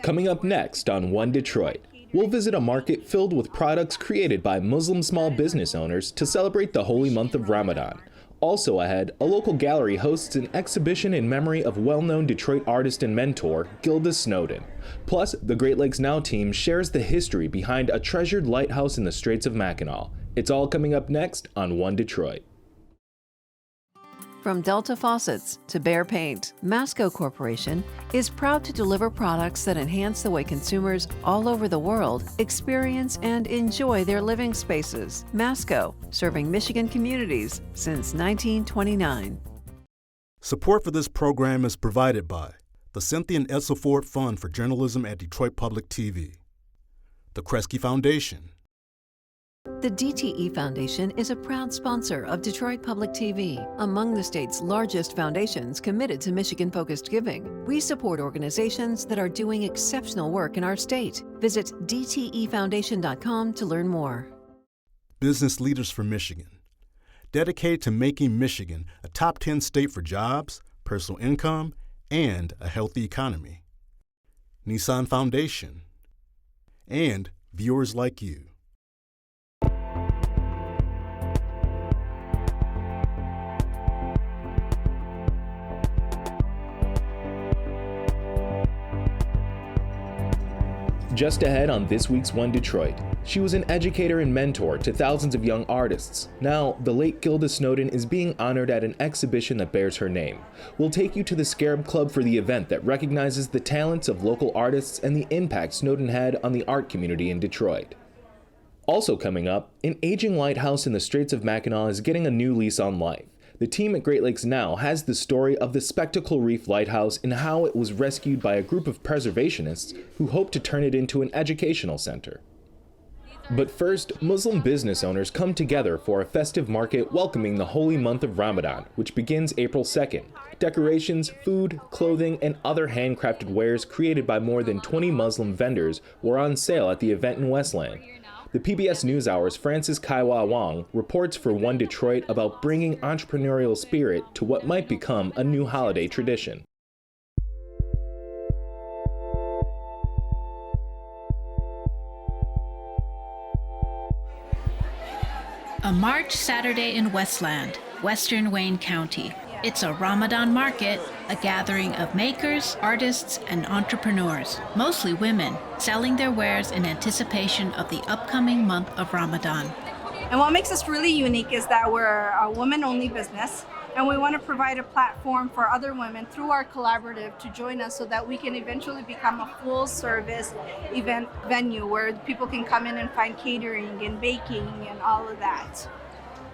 Coming up next on One Detroit, we'll visit a market filled with products created by Muslim small business owners to celebrate the holy month of Ramadan. Also ahead, a local gallery hosts an exhibition in memory of well-known Detroit artist and mentor, Gilda Snowden. Plus, the Great Lakes Now team shares the history behind a treasured lighthouse in the Straits of Mackinac. It's all coming up next on One Detroit. From Delta Faucets to Behr Paint, MASCO Corporation is proud to deliver products that enhance the way consumers all over the world experience and enjoy their living spaces. MASCO, serving Michigan communities since 1929. Support for this program is provided by the Cynthia and Edsel Ford Fund for Journalism at Detroit Public TV, the KRESGE Foundation. The DTE Foundation is a proud sponsor of Detroit Public TV, among the state's largest foundations committed to Michigan-focused giving. We support organizations that are doing exceptional work in our state. Visit dtefoundation.com to learn more. Business Leaders for Michigan, dedicated to making Michigan a top 10 state for jobs, personal income, and a healthy economy. NISSAN Foundation, and viewers like you. Just ahead on this week's One Detroit, she was an educator and mentor to thousands of young artists. Now, the late Gilda Snowden is being honored at an exhibition that bears her name. We'll take you to the Scarab Club for the event that recognizes the talents of local artists and the impact Snowden had on the art community in Detroit. Also coming up, an aging lighthouse in the Straits of Mackinac is getting a new lease on life. The team at Great Lakes Now has the story of the Spectacle Reef Lighthouse and how it was rescued by a group of preservationists who hope to turn it into an educational center. But first, Muslim business owners come together for a festive market welcoming the holy month of Ramadan, which begins April 2nd. Decorations, food, clothing, and other handcrafted wares created by more than 20 Muslim vendors were on sale at the event in Westland. The PBS NewsHour's Francis Kaiwa Wong reports for One Detroit about bringing entrepreneurial spirit to what might become a new holiday tradition. A March Saturday in Westland, Western Wayne County. It's a Ramadan market, a gathering of makers, artists, and entrepreneurs, mostly women, selling their wares in anticipation of the upcoming month of Ramadan. And what makes us really unique is that we're a women-only business, and we want to provide a platform for other women through our collaborative to join us so that we can eventually become a full-service event venue where people can come in and find catering and baking and all of that.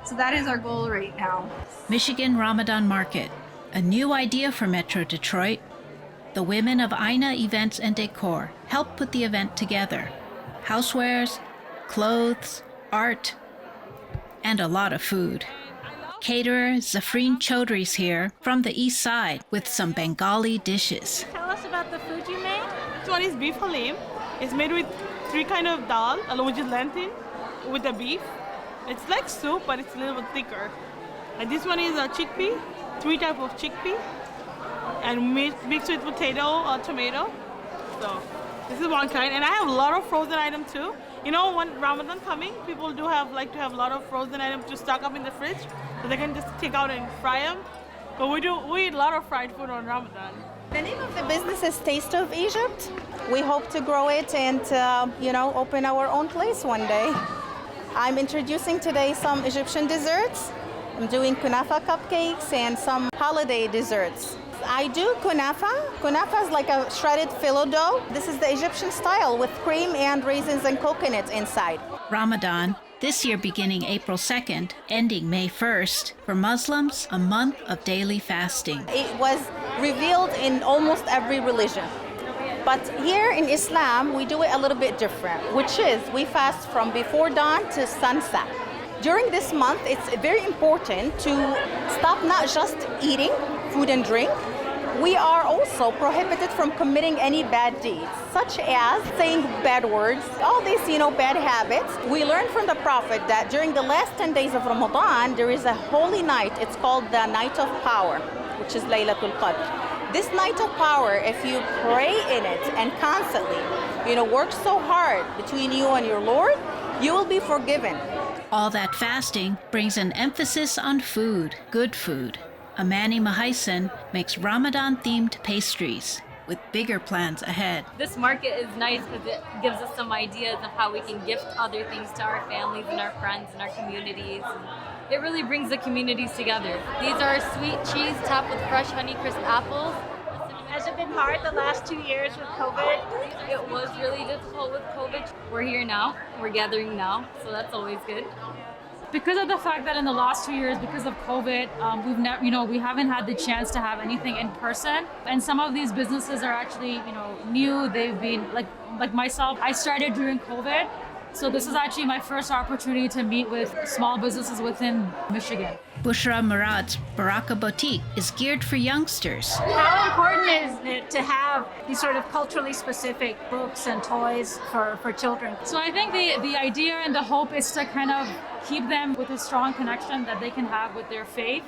So that is our goal right now. Michigan Ramadan Market, a new idea for Metro Detroit. The women of Aina Events and Decor helped put the event together. Housewares, clothes, art, and a lot of food. Caterer Zafreen Chaudhry's here from the east side with some Bengali dishes. Tell us about the food you made. This one is beef halim. It's made with 3 kinds of dal, along with lentil, with the beef. It's like soup, but it's a little bit thicker. And this one is a chickpea, 3 types of chickpea, and mixed with potato or tomato. So this is one kind. And I have a lot of frozen items too. You know, when Ramadan coming, people do like to have a lot of frozen items to stock up in the fridge, so they can just take out and fry them. But we eat a lot of fried food on Ramadan. The name of the business is Taste of Egypt. We hope to grow it and open our own place one day. I'm introducing today some Egyptian desserts. I'm doing kunafa cupcakes and some holiday desserts. I do kunafa. Kunafa is like a shredded phyllo dough. This is the Egyptian style with cream and raisins and coconut inside. Ramadan, this year beginning April 2nd, ending May 1st. For Muslims, a month of daily fasting. It was revealed in almost every religion. But here in Islam, we do it a little bit different, which is we fast from before dawn to sunset. During this month, it's very important to stop not just eating food and drink. We are also prohibited from committing any bad deeds, such as saying bad words, all these, bad habits. We learned from the Prophet that during the last 10 days of Ramadan, there is a holy night. It's called the Night of Power, which is Laylatul Qadr. This night of power, if you pray in it and constantly, work so hard between you and your Lord, you will be forgiven. All that fasting brings an emphasis on food, good food. Amani Mahisen makes Ramadan-themed pastries with bigger plans ahead. This market is nice because it gives us some ideas of how we can gift other things to our families and our friends and our communities. It really brings the communities together. These are sweet cheese topped with fresh Honeycrisp apples. Has it been hard the last 2 years with COVID? It was really difficult with COVID. We're here now. We're gathering now, so that's always good. Because of the fact that in the last 2 years, because of COVID, we haven't had the chance to have anything in person. And some of these businesses are actually, new. They've been like myself. I started during COVID, so this is actually my first opportunity to meet with small businesses within Michigan. Bushra Murad's Baraka Boutique is geared for youngsters. How important is it to have these sort of culturally specific books and toys for children? So I think the idea and the hope is to kind of keep them with a strong connection that they can have with their faith.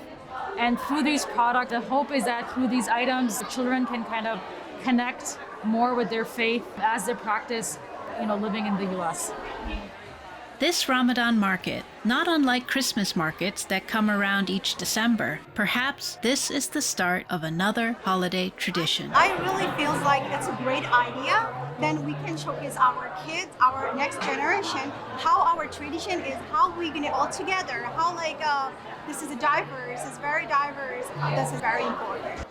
And through these products, the hope is that through these items, the children can kind of connect more with their faith as they practice, living in the U.S. This Ramadan market, not unlike Christmas markets that come around each December, perhaps this is the start of another holiday tradition. I really feel like it's a great idea. Then we can showcase our kids, our next generation, how our tradition is, how we bring it all together, how this is diverse, it's very diverse. This is very important.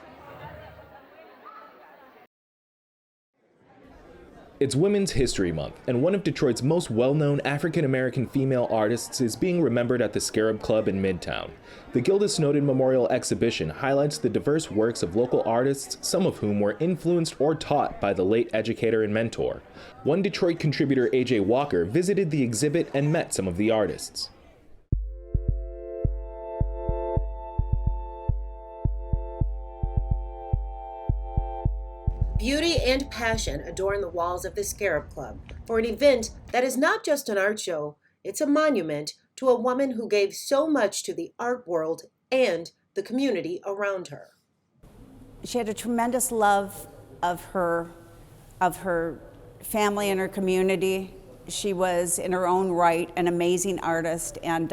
It's Women's History Month, and one of Detroit's most well-known African-American female artists is being remembered at the Scarab Club in Midtown. The Gilda Snowden Memorial Exhibition highlights the diverse works of local artists, some of whom were influenced or taught by the late educator and mentor. One Detroit contributor, AJ Walker, visited the exhibit and met some of the artists. Beauty and passion adorn the walls of the Scarab Club for an event that is not just an art show, it's a monument to a woman who gave so much to the art world and the community around her. She had a tremendous love of her family and her community. She was, in her own right, an amazing artist and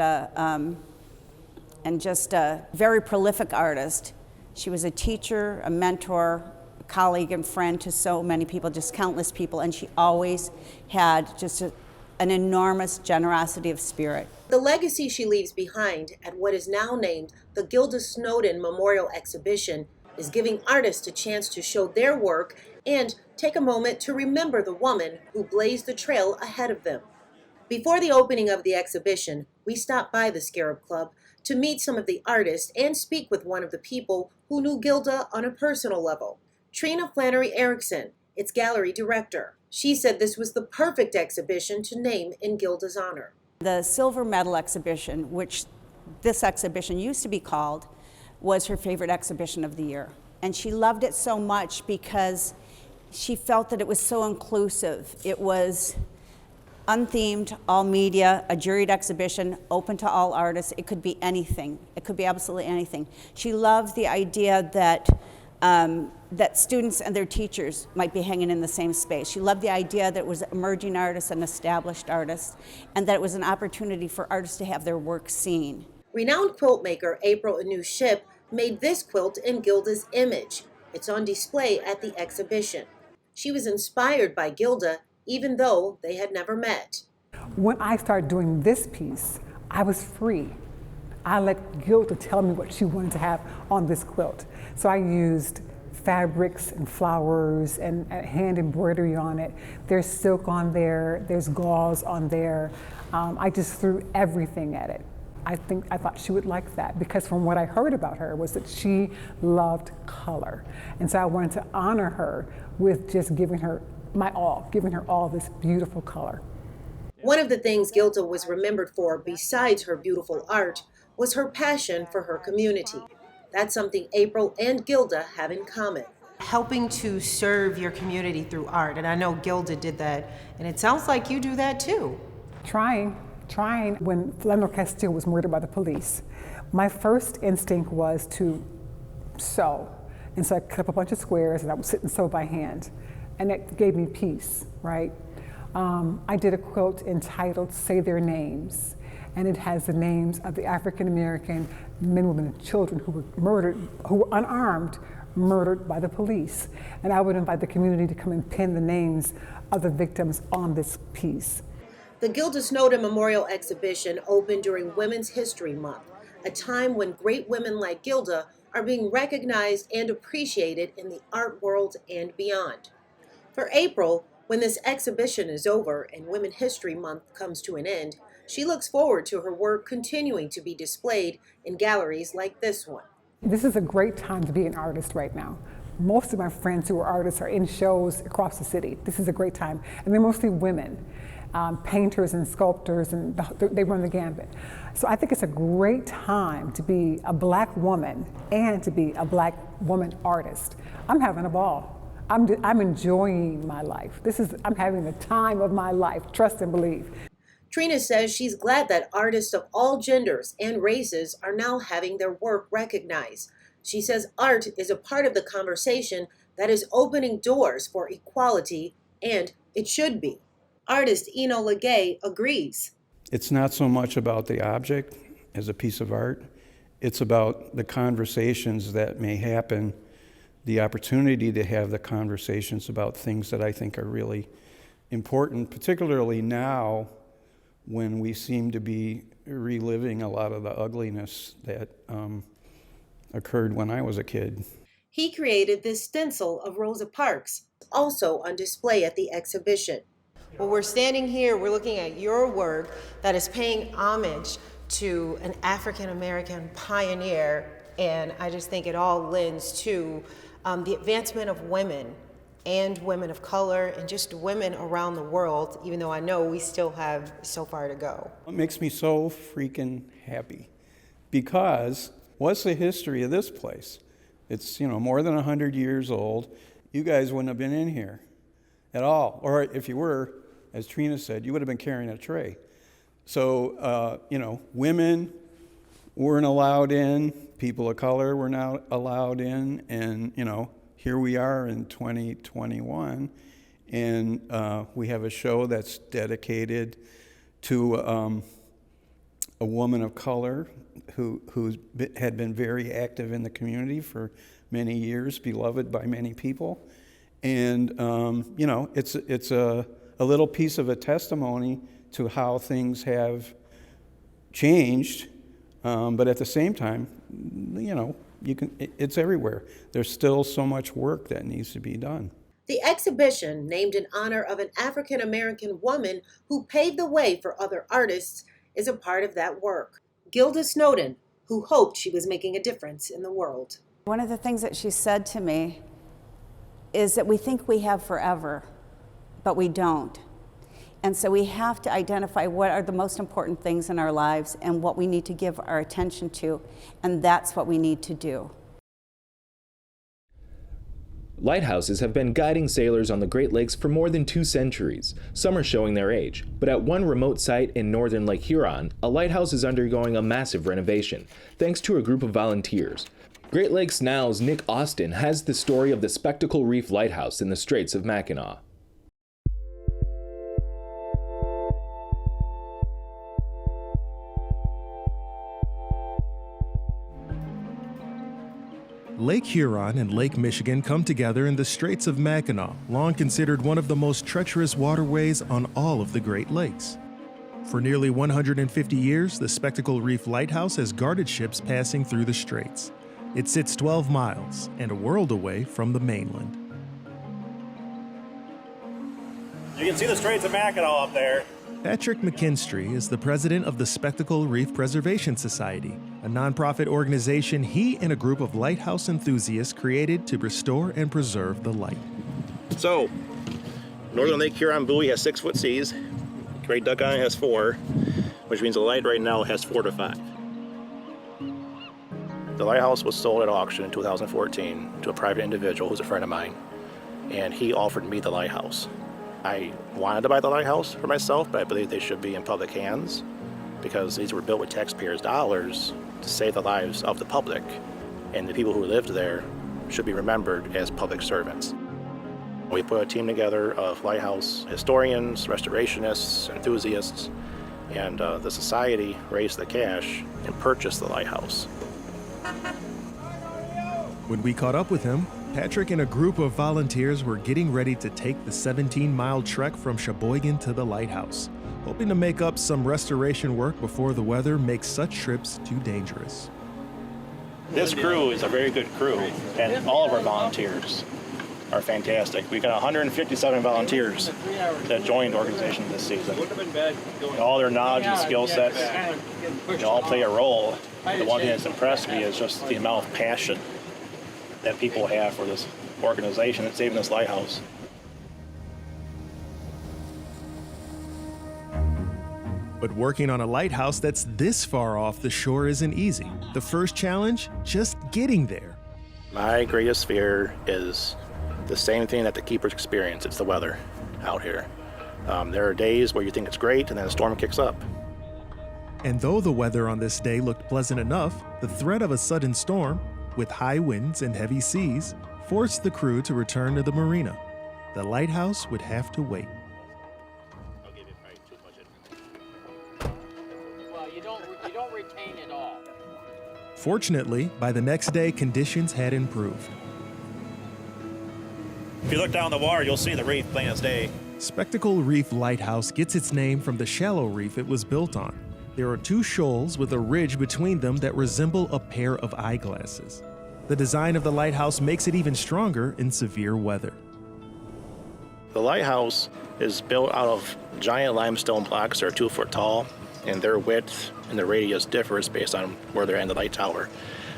just a very prolific artist. She was a teacher, a mentor, colleague and friend to so many people, just countless people, and she always had just an enormous generosity of spirit. The legacy she leaves behind at what is now named the Gilda Snowden Memorial Exhibition is giving artists a chance to show their work and take a moment to remember the woman who blazed the trail ahead of them. Before the opening of the exhibition, we stopped by the Scarab Club to meet some of the artists and speak with one of the people who knew Gilda on a personal level. Trina Flannery Erickson, its gallery director. She said this was the perfect exhibition to name in Gilda's honor. The silver medal exhibition, which this exhibition used to be called, was her favorite exhibition of the year. And she loved it so much because she felt that it was so inclusive. It was unthemed, all media, a juried exhibition, open to all artists. It could be anything. It could be absolutely anything. She loved the idea that students and their teachers might be hanging in the same space. She loved the idea that it was emerging artists and established artists, and that it was an opportunity for artists to have their work seen. Renowned quilt maker April Anu Ship made this quilt in Gilda's image. It's on display at the exhibition. She was inspired by Gilda, even though they had never met. When I started doing this piece, I was free. I let Gilda tell me what she wanted to have on this quilt. So I used fabrics and flowers and hand embroidery on it. There's silk on there, there's gauze on there. I just threw everything at it. I thought she would like that because from what I heard about her was that she loved color. And so I wanted to honor her with just giving her my all, giving her all this beautiful color. One of the things Gilda was remembered for, besides her beautiful art, was her passion for her community. That's something April and Gilda have in common. Helping to serve your community through art, and I know Gilda did that, and it sounds like you do that too. Trying. When Philando Castile was murdered by the police, my first instinct was to sew And so I cut up a bunch of squares and I would sit and sew by hand. And that gave me peace, right? I did a quilt entitled Say Their Names. And it has the names of the African American men, women, and children who were murdered, who were unarmed, murdered by the police. And I would invite the community to come and pin the names of the victims on this piece. The Gilda Snowden Memorial Exhibition opened during Women's History Month, a time when great women like Gilda are being recognized and appreciated in the art world and beyond. For April, when this exhibition is over and Women's History Month comes to an end, she looks forward to her work continuing to be displayed in galleries like this one. This is a great time to be an artist right now. Most of my friends who are artists are in shows across the city. This is a great time. And they're mostly women, painters and sculptors, and they run the gambit. So I think it's a great time to be a Black woman and to be a Black woman artist. I'm having a ball. I'm enjoying my life. I'm having the time of my life, trust and believe. Trina says she's glad that artists of all genders and races are now having their work recognized. She says art is a part of the conversation that is opening doors for equality, and it should be. Artist Eno Legay agrees. It's not so much about the object as a piece of art. It's about the conversations that may happen, the opportunity to have the conversations about things that I think are really important, particularly now when we seem to be reliving a lot of the ugliness that occurred when I was a kid. He created this stencil of Rosa Parks, also on display at the exhibition. Well, we're standing here, we're looking at your work that is paying homage to an African American pioneer, and I just think it all lends to the advancement of women and women of color and just women around the world, even though I know we still have so far to go. It makes me so freaking happy because what's the history of this place? It's, more than 100 years old. You guys wouldn't have been in here at all. Or if you were, as Trina said, you would have been carrying a tray. So, women weren't allowed in, people of color were not allowed in, and, here we are in 2021, and we have a show that's dedicated to a woman of color who had been very active in the community for many years, beloved by many people. And, it's a little piece of a testimony to how things have changed, but at the same time, it's everywhere. There's still so much work that needs to be done. The exhibition, named in honor of an African American woman who paved the way for other artists, is a part of that work. Gilda Snowden, who hoped she was making a difference in the world. One of the things that she said to me is that we think we have forever, but we don't. And so we have to identify what are the most important things in our lives and what we need to give our attention to, and that's what we need to do. Lighthouses have been guiding sailors on the Great Lakes for more than 2 centuries. Some are showing their age, but at one remote site in northern Lake Huron, a lighthouse is undergoing a massive renovation, thanks to a group of volunteers. Great Lakes Now's Nick Austin has the story of the Spectacle Reef Lighthouse in the Straits of Mackinac. Lake Huron and Lake Michigan come together in the Straits of Mackinac, long considered one of the most treacherous waterways on all of the Great Lakes. For nearly 150 years, the Spectacle Reef Lighthouse has guarded ships passing through the straits. It sits 12 miles and a world away from the mainland. You can see the Straits of Mackinac up there. Patrick McKinstry is the president of the Spectacle Reef Preservation Society, a nonprofit organization he and a group of lighthouse enthusiasts created to restore and preserve the light. So, northern Lake Huron buoy has 6-foot seas. Great Duck Island has 4, which means the light right now has 4 to 5. The lighthouse was sold at auction in 2014 to a private individual who's a friend of mine, and he offered me the lighthouse. I wanted to buy the lighthouse for myself, but I believe they should be in public hands because these were built with taxpayers' dollars to save the lives of the public. And the people who lived there should be remembered as public servants. We put a team together of lighthouse historians, restorationists, enthusiasts, and the society raised the cash and purchased the lighthouse. When we caught up with him, Patrick and a group of volunteers were getting ready to take the 17-mile trek from Sheboygan to the lighthouse, hoping to make up some restoration work before the weather makes such trips too dangerous. This crew is a very good crew, and all of our volunteers are fantastic. We've got 157 volunteers that joined the organization this season. And all their knowledge and skill sets, all play a role. The one thing that's impressed me is just the amount of passion that people have for this organization that's saving this lighthouse. But working on a lighthouse that's this far off the shore isn't easy. The first challenge, just getting there. My greatest fear is the same thing that the keepers experience. It's the weather out here. There are days where you think it's great and then a storm kicks up. And though the weather on this day looked pleasant enough, the threat of a sudden storm, with high winds and heavy seas, forced the crew to return to the marina. The lighthouse would have to wait. Well, you don't retain it all. Fortunately, by the next day, conditions had improved. If you look down the water, you'll see the reef plain as day. Spectacle Reef Lighthouse gets its name from the shallow reef it was built on. There are two shoals with a ridge between them that resemble a pair of eyeglasses. The design of the lighthouse makes it even stronger in severe weather. The lighthouse is built out of giant limestone blocks that are 2 foot tall, and their width and the radius differs based on where they're in the light tower.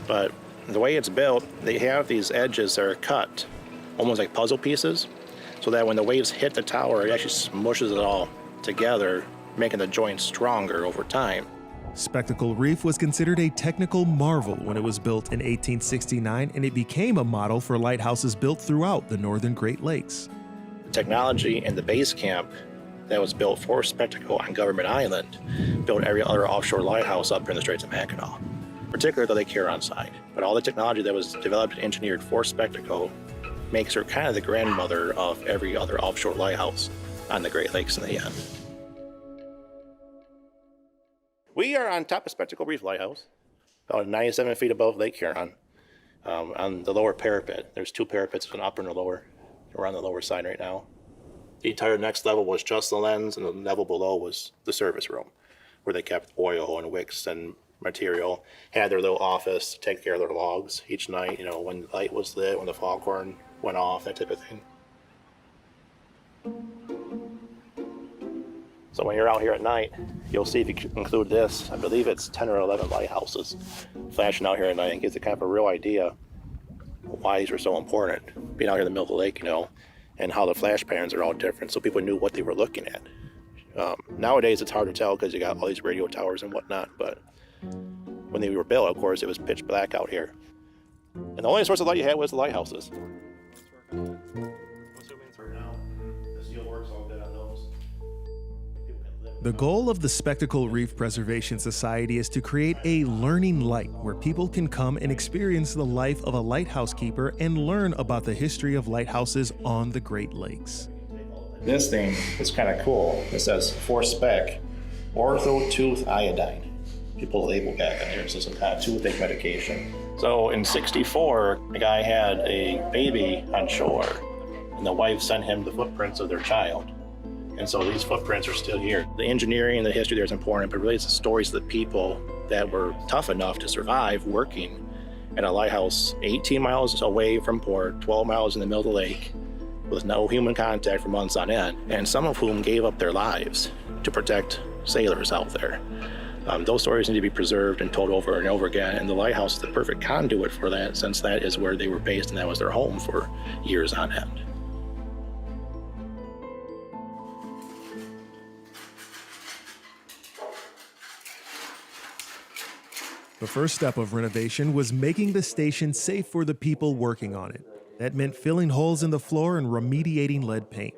But the way it's built, they have these edges that are cut, almost like puzzle pieces, so that when the waves hit the tower, it actually smushes it all together, making the joints stronger over time. Spectacle Reef was considered a technical marvel when it was built in 1869, and it became a model for lighthouses built throughout the northern Great Lakes. The technology and the base camp that was built for Spectacle on Government Island built every other offshore lighthouse up here in the Straits of Mackinac, particularly the Lake Huron side. But all the technology that was developed and engineered for Spectacle makes her kind of the grandmother of every other offshore lighthouse on the Great Lakes in the end. We are on top of Spectacle Reef Lighthouse, about 97 feet above Lake Huron. On the lower parapet, there's 2 parapets, an upper and a lower. We're on the lower side right now. The entire next level was just the lens, and the level below was the service room, where they kept oil and wicks and material, had their little office to take care of their logs each night, when the light was lit, when the foghorn went off, that type of thing. So when you're out here at night, you'll see, if you include this, I believe it's 10 or 11 lighthouses flashing out here at night, and gives you kind of a real idea why these were so important, being out here in the middle of the lake, and how the flash patterns are all different, so people knew what they were looking at. Nowadays, it's hard to tell because you got all these radio towers and whatnot, but when they were built, of course, it was pitch black out here. And the only source of light you had was the lighthouses. The goal of the Spectacle Reef Preservation Society is to create a learning light where people can come and experience the life of a lighthouse keeper and learn about the history of lighthouses on the Great Lakes. This thing is kind of cool. It says for spec, ortho tooth iodine. You pull the label back on here, so some kind of toothache medication. So in '64, a guy had a baby on shore, and the wife sent him the footprints of their child. And so these footprints are still here. The engineering and the history there is important, but really it's the stories of the people that were tough enough to survive working at a lighthouse 18 miles away from port, 12 miles in the middle of the lake, with no human contact for months on end, and some of whom gave up their lives to protect sailors out there. Those stories need to be preserved and told over and over again, and the lighthouse is the perfect conduit for that, since that is where they were based and that was their home for years on end. The first step of renovation was making the station safe for the people working on it. That meant filling holes in the floor and remediating lead paint.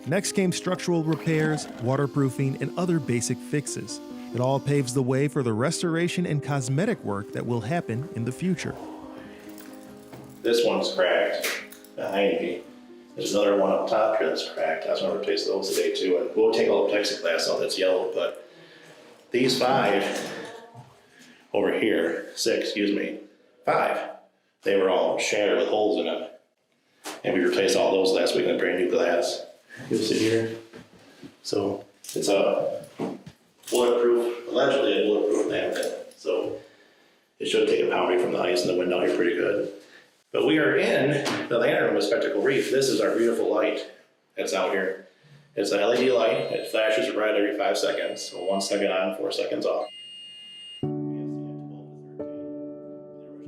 Next came structural repairs, waterproofing, and other basic fixes. It all paves the way for the restoration and cosmetic work that will happen in the future. This one's cracked behind me. There's another one up top here that's cracked. I was going to replace those today too. And we'll take all the plexiglass out that's yellow, but these 5 over here, 6, they were all shattered with holes in them. And we replaced all those last week with brand new glass. You'll see here. So it's a bulletproof, allegedly a bulletproof laminate. So it should take a pounding from the ice and the wind out here pretty good. But we are in the lantern room of Spectacle Reef. This is our beautiful light that's out here. It's an LED light. It flashes red every 5 seconds. So 1 second on, 4 seconds off.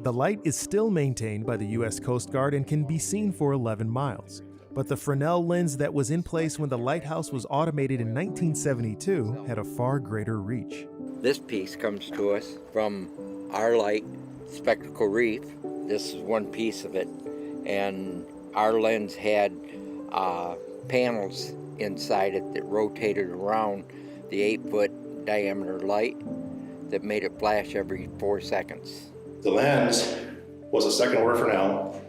The light is still maintained by the U.S. Coast Guard and can be seen for 11 miles. But the Fresnel lens that was in place when the lighthouse was automated in 1972 had a far greater reach. This piece comes to us from our light, Spectacle Reef. This is one piece of it. And our lens had panels inside it that rotated around the 8-foot diameter light that made it flash every 4 seconds. The lens was a second order Fresnel,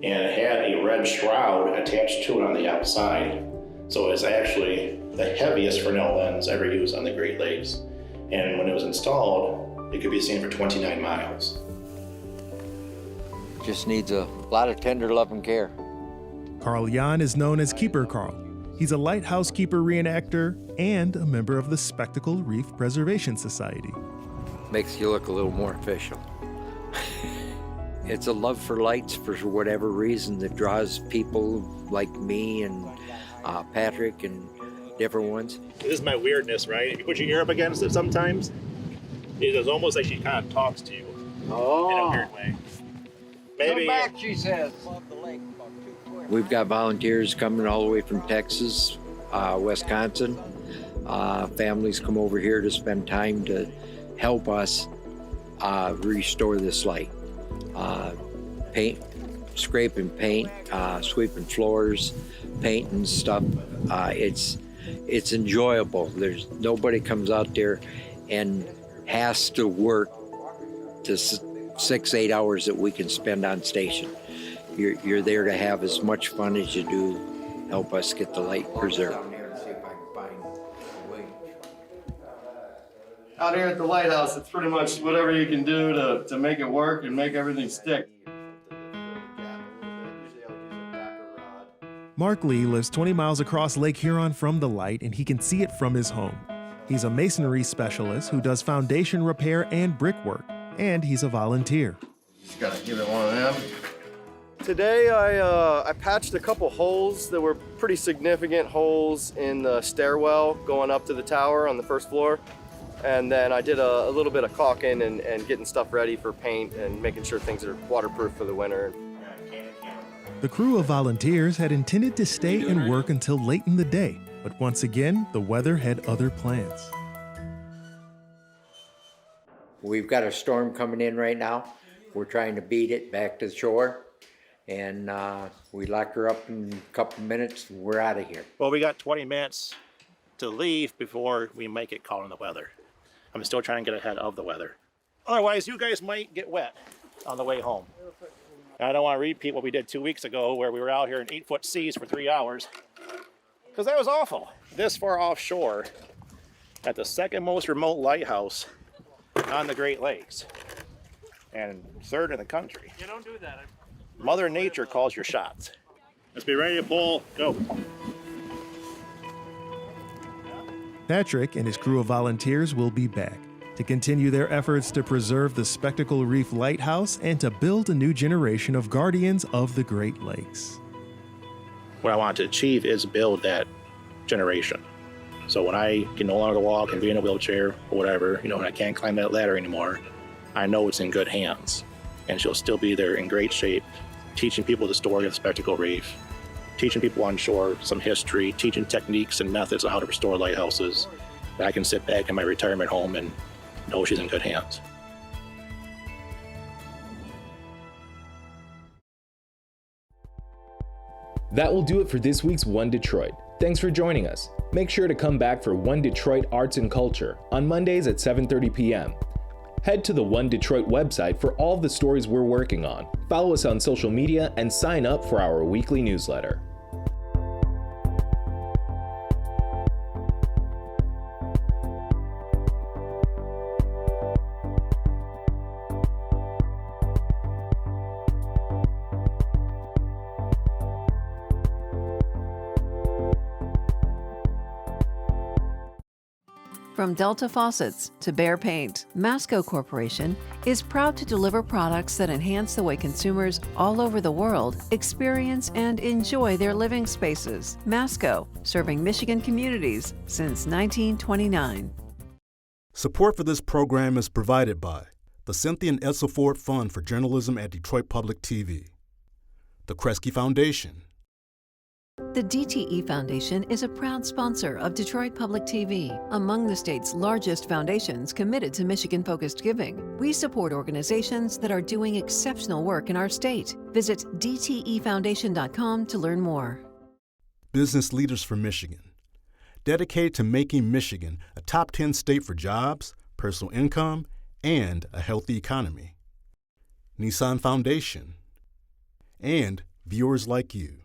and it had a red shroud attached to it on the outside. So it's actually the heaviest Fresnel lens ever used on the Great Lakes. And when it was installed, it could be seen for 29 miles. Just needs a lot of tender love and care. Carl Jan is known as Keeper Carl. He's a lighthouse keeper reenactor and a member of the Spectacle Reef Preservation Society. Makes you look a little more official. It's a love for lights for whatever reason that draws people like me and Patrick and different ones. This is my weirdness, right? If you put your ear up against it sometimes, it is almost like she kind of talks to you in a weird way. Maybe. Come back, she says. We've got volunteers coming all the way from Texas, Wisconsin. Families come over here to spend time to help us restore this light. Paint, scraping paint, sweeping floors, painting stuff. It's enjoyable. There's nobody comes out there and has to work to 6-8 hours that we can spend on station. You're there to have as much fun as you do help us get the light preserved. Out here at the lighthouse, it's pretty much whatever you can do to make it work and make everything stick. Mark Lee lives 20 miles across Lake Huron from the light, and he can see it from his home. He's a masonry specialist who does foundation repair and brickwork, and he's a volunteer. Just gotta give it one of them. Today I patched a couple holes that were pretty significant holes in the stairwell going up to the tower on the first floor. And then I did a little bit of caulking and getting stuff ready for paint and making sure things are waterproof for the winter. The crew of volunteers had intended to stay and work until late in the day, but once again, the weather had other plans. We've got a storm coming in right now. We're trying to beat it back to the shore. And we lock her up in a couple minutes and we're out of here. Well, we got 20 minutes to leave before we might get caught in the weather. I'm still trying to get ahead of the weather. Otherwise, you guys might get wet on the way home. I don't want to repeat what we did 2 weeks ago where we were out here in 8-foot seas for 3 hours, because that was awful. This far offshore at the second most remote lighthouse on the Great Lakes and third in the country. You don't do that. Mother Nature calls your shots. Let's be ready to pull. Go. Patrick and his crew of volunteers will be back to continue their efforts to preserve the Spectacle Reef Lighthouse and to build a new generation of guardians of the Great Lakes. What I want to achieve is build that generation. So when I can no longer walk and be in a wheelchair or whatever, and I can't climb that ladder anymore, I know it's in good hands. And she'll still be there in great shape, teaching people the story of the Spectacle Reef, teaching people on shore some history, teaching techniques and methods of how to restore lighthouses. I can sit back in my retirement home and know she's in good hands. That will do it for this week's One Detroit. Thanks for joining us. Make sure to come back for One Detroit Arts and Culture on Mondays at 7:30 p.m. Head to the One Detroit website for all the stories we're working on. Follow us on social media and sign up for our weekly newsletter. From Delta Faucets to Behr Paint, MASCO Corporation is proud to deliver products that enhance the way consumers all over the world experience and enjoy their living spaces. MASCO, serving Michigan communities since 1929. Support for this program is provided by the Cynthia and Edsel Ford Fund for Journalism at Detroit Public TV, the KRESGE Foundation. The DTE Foundation is a proud sponsor of Detroit Public TV, among the state's largest foundations committed to Michigan-focused giving. We support organizations that are doing exceptional work in our state. Visit dtefoundation.com to learn more. Business Leaders for Michigan, dedicated to making Michigan a top 10 state for jobs, personal income, and a healthy economy. NISSAN Foundation, and viewers like you.